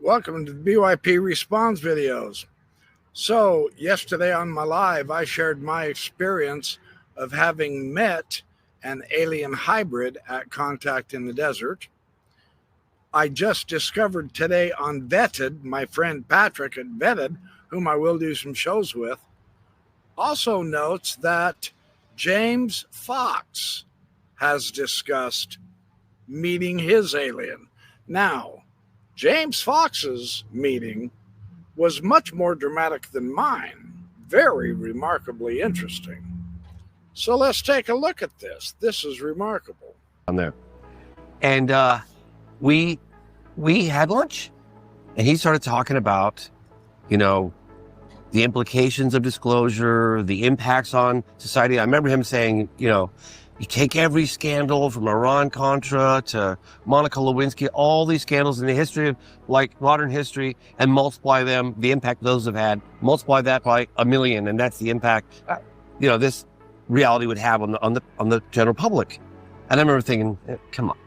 Welcome to the BYP Response videos. So yesterday on my live, I shared my experience of having met an alien hybrid at Contact in the Desert. I just discovered today on Vetted, my friend Patrick at Vetted, whom I will do some shows with, also notes that James Fox has discussed meeting his alien. Now, James Fox's meeting was much more dramatic than mine. Very remarkably interesting. So let's take a look at this. This is remarkable. On there. And we had lunch. And he started talking about, the implications of disclosure, the impacts on society. I remember him saying, you take every scandal from Iran-Contra to Monica Lewinsky, all these scandals in the history of modern history, and multiply them, the impact those have had, multiply that by 1 million, and that's the impact, this reality would have on the general public. And I remember thinking, come on,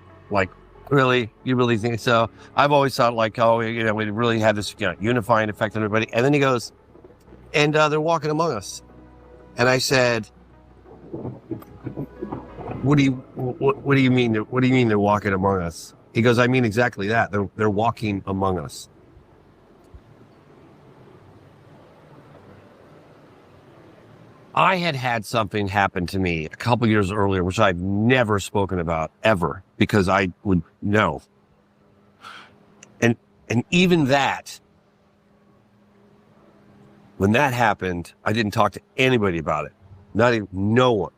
really? You really think so? I've always thought we really had this unifying effect on everybody. And then he goes, and they're walking among us. And I said, What do you mean? What do you mean they're walking among us? He goes, I mean exactly that. They're walking among us. I had something happen to me a couple years earlier, which I've never spoken about ever, because I would know. And even that, when that happened, I didn't talk to anybody about it. No one.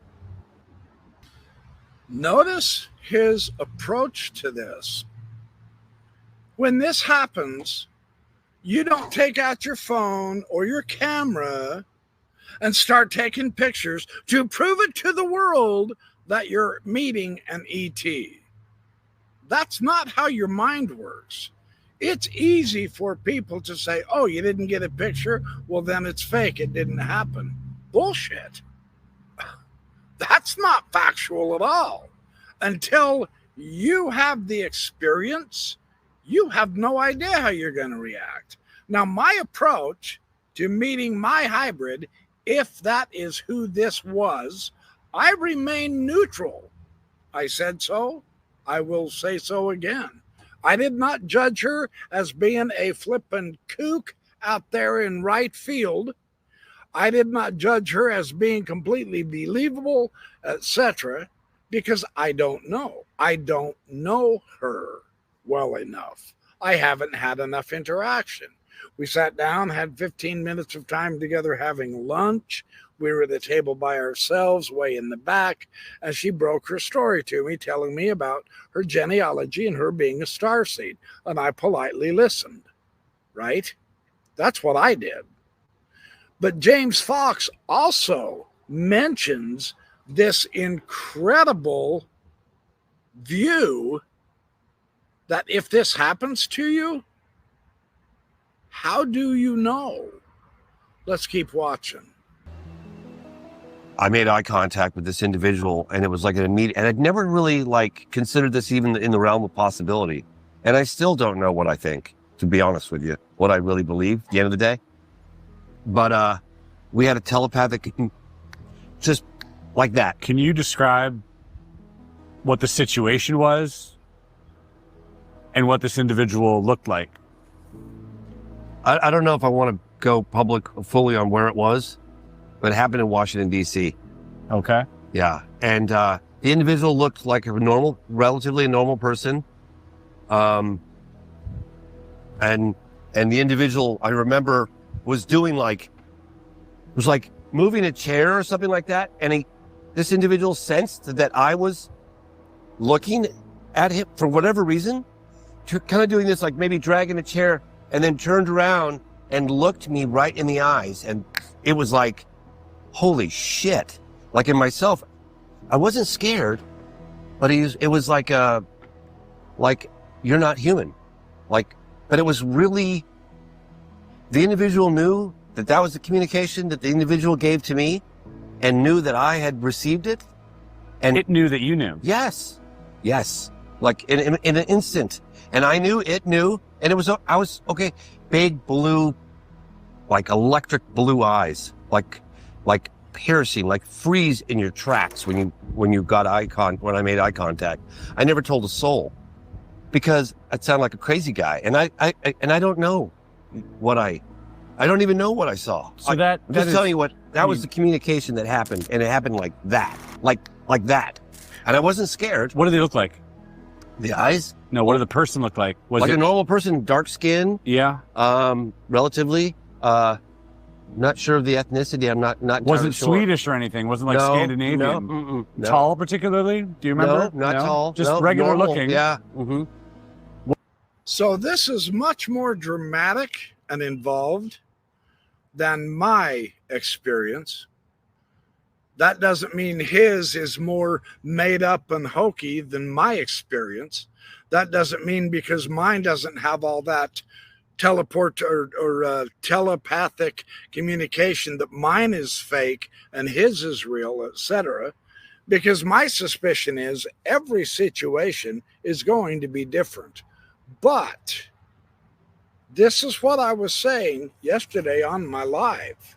Notice his approach to this. When this happens, you don't take out your phone or your camera and start taking pictures to prove it to the world that you're meeting an ET. That's not how your mind works. It's easy for people to say, oh, you didn't get a picture? Well, then it's fake. It didn't happen. Bullshit. That's not factual at all. Until you have the experience, you have no idea how you're going to react. Now, my approach to meeting my hybrid, if that is who this was, I remain neutral. I said so. I will say so again. I did not judge her as being a flippin' kook out there in right field. I did not judge her as being completely believable, etc., because I don't know. I don't know her well enough. I haven't had enough interaction. We sat down, had 15 minutes of time together having lunch. We were at the table by ourselves, way in the back, and she broke her story to me, telling me about her genealogy and her being a starseed, and I politely listened, right? That's what I did. But James Fox also mentions this incredible view that if this happens to you, how do you know? Let's keep watching. I made eye contact with this individual, and it was like an immediate, and I'd never really considered this even in the realm of possibility. And I still don't know what I think, to be honest with you, what I really believe at the end of the day. But we had a telepathic, just like that. Can you describe what the situation was and what this individual looked like? I don't know if I want to go public fully on where it was, but it happened in Washington, D.C. Okay. Yeah. And the individual looked like a relatively normal person. And the individual, I remember, was doing moving a chair or something like that. And this individual sensed that I was looking at him for whatever reason, kind of doing this, maybe dragging a chair, and then turned around and looked me right in the eyes. And it was holy shit. In myself, I wasn't scared, but it was you're not human. But it was really, the individual knew that was the communication that the individual gave to me, and knew that I had received it. And it knew that you knew. Yes. Yes. In an instant. And I knew, it knew, And I was okay, big blue, like electric blue eyes, like piercing, like freeze in your tracks when you got when I made eye contact. I never told a soul because I'd sound like a crazy guy. And I don't know I don't even know what I saw. So I'm just telling you that was the communication that happened, and it happened like that, like that. And I wasn't scared. What do they look like? The eyes? No, what did the person look like? Was like it a normal person, dark skin? Yeah. Relatively. Not sure of the ethnicity. I'm not Wasn't sure. Swedish or anything? Wasn't like Scandinavian? No, no. Tall particularly? Do you remember? No, not tall. Just regular normal. looking. Yeah. So this is much more dramatic and involved than my experience. That doesn't mean his is more made up and hokey than my experience. That doesn't mean because mine doesn't have all that teleport or telepathic communication that mine is fake and his is real, etc. Because my suspicion is every situation is going to be different. But this is what I was saying yesterday on my live.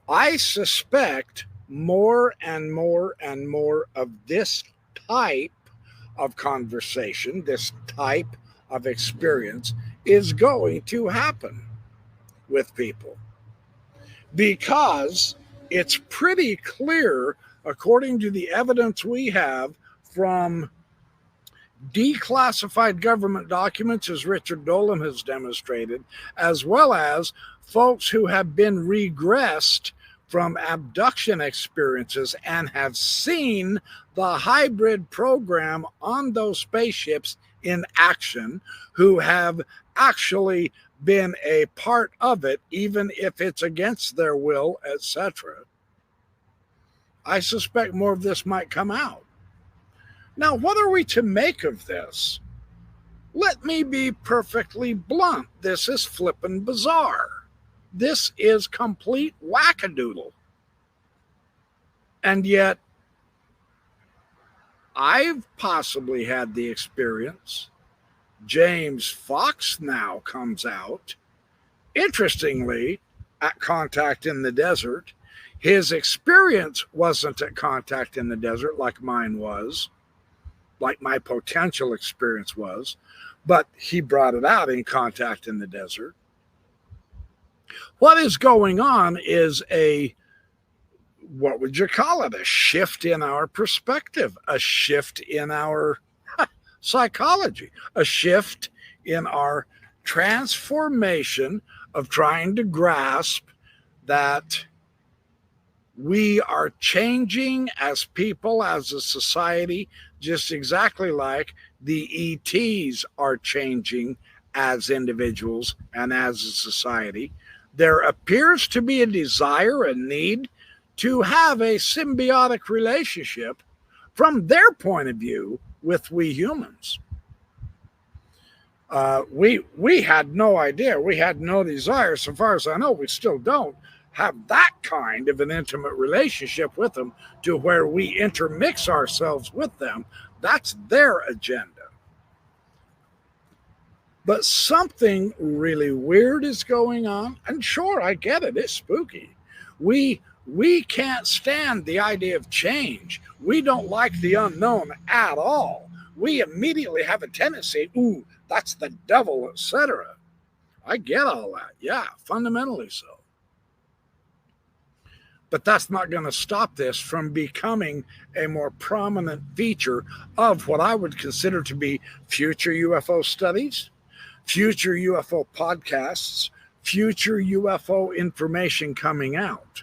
I suspect more and more and more of this type of conversation, this type of experience is going to happen with people, because it's pretty clear, according to the evidence we have from declassified government documents, as Richard Dolan has demonstrated, as well as folks who have been regressed from abduction experiences and have seen the hybrid program on those spaceships in action, who have actually been a part of it, even if it's against their will, etc. I suspect more of this might come out. Now, what are we to make of this? Let me be perfectly blunt. This is flippin' bizarre. This is complete wackadoodle. And yet, I've possibly had the experience. James Fox now comes out. Interestingly, at Contact in the Desert, his experience wasn't at Contact in the Desert like mine was, like my potential experience was, but he brought it out in Contact in the Desert. What is going on is what would you call it? A shift in our perspective, a shift in our psychology, a shift in our transformation of trying to grasp that we are changing as people, as a society, just exactly like the ETs are changing as individuals and as a society. There appears to be a desire and need to have a symbiotic relationship from their point of view with we humans. We had no idea. We had no desire. So far as I know, we still don't have that kind of an intimate relationship with them to where we intermix ourselves with them. That's their agenda. But something really weird is going on. And sure, I get it. It's spooky. We can't stand the idea of change. We don't like the unknown at all. We immediately have a tendency, ooh, that's the devil, etc. I get all that. Yeah, fundamentally so. But that's not going to stop this from becoming a more prominent feature of what I would consider to be future UFO studies, future UFO podcasts, future UFO information coming out.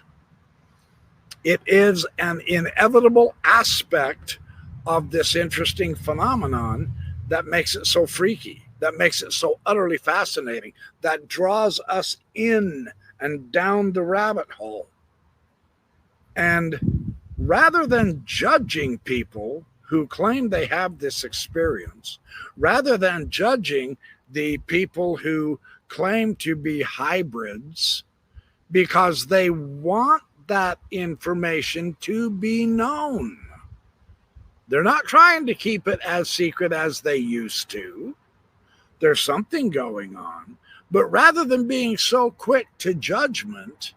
It is an inevitable aspect of this interesting phenomenon that makes it so freaky, that makes it so utterly fascinating, that draws us in and down the rabbit hole. And rather than judging people who claim they have this experience, rather than judging the people who claim to be hybrids because they want that information to be known, they're not trying to keep it as secret as they used to. there's something going on. But rather than being so quick to judgment,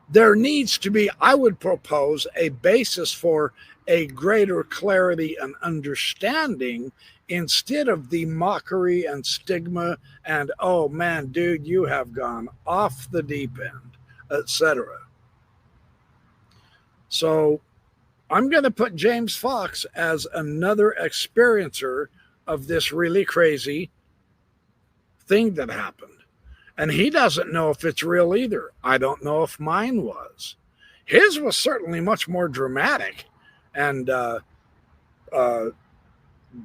there needs to be, I would propose, a basis for a greater clarity and understanding instead of the mockery and stigma and, oh man, dude, you have gone off the deep end, etc. So I'm going to put James Fox as another experiencer of this really crazy thing that happened. And he doesn't know if it's real either. I don't know if mine was. His was certainly much more dramatic and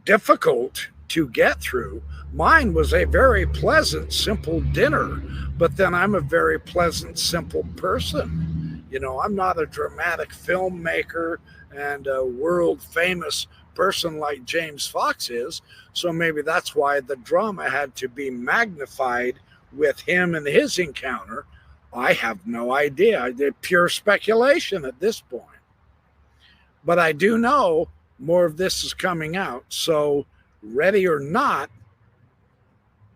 difficult to get through. Mine was a very pleasant, simple dinner, but then I'm a very pleasant, simple person. You know, I'm not a dramatic filmmaker and a world famous person like James Fox is. So maybe that's why the drama had to be magnified with him and his encounter. I have no idea. I did pure speculation at this point. But I do know more of this is coming out. So ready or not,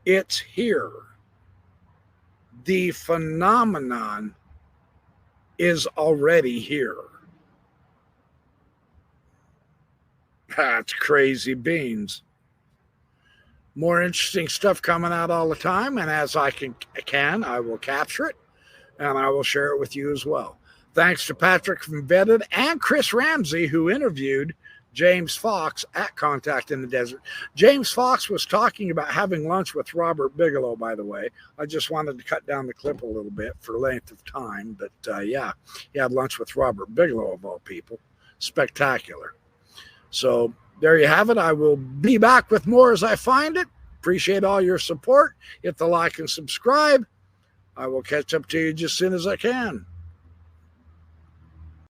it's here. The phenomenon is already here. That's crazy beans. More interesting stuff coming out all the time, and as I can, I will capture it, and I will share it with you as well. Thanks to Patrick from Vetted and Chris Ramsey, who interviewed James Fox at Contact in the Desert. James Fox was talking about having lunch with Robert Bigelow, by the way. I just wanted to cut down the clip a little bit for length of time, but yeah, he had lunch with Robert Bigelow, of all people. Spectacular. So there you have it. I will be back with more as I find it. Appreciate all your support. Hit the like and subscribe. I will catch up to you just as soon as I can.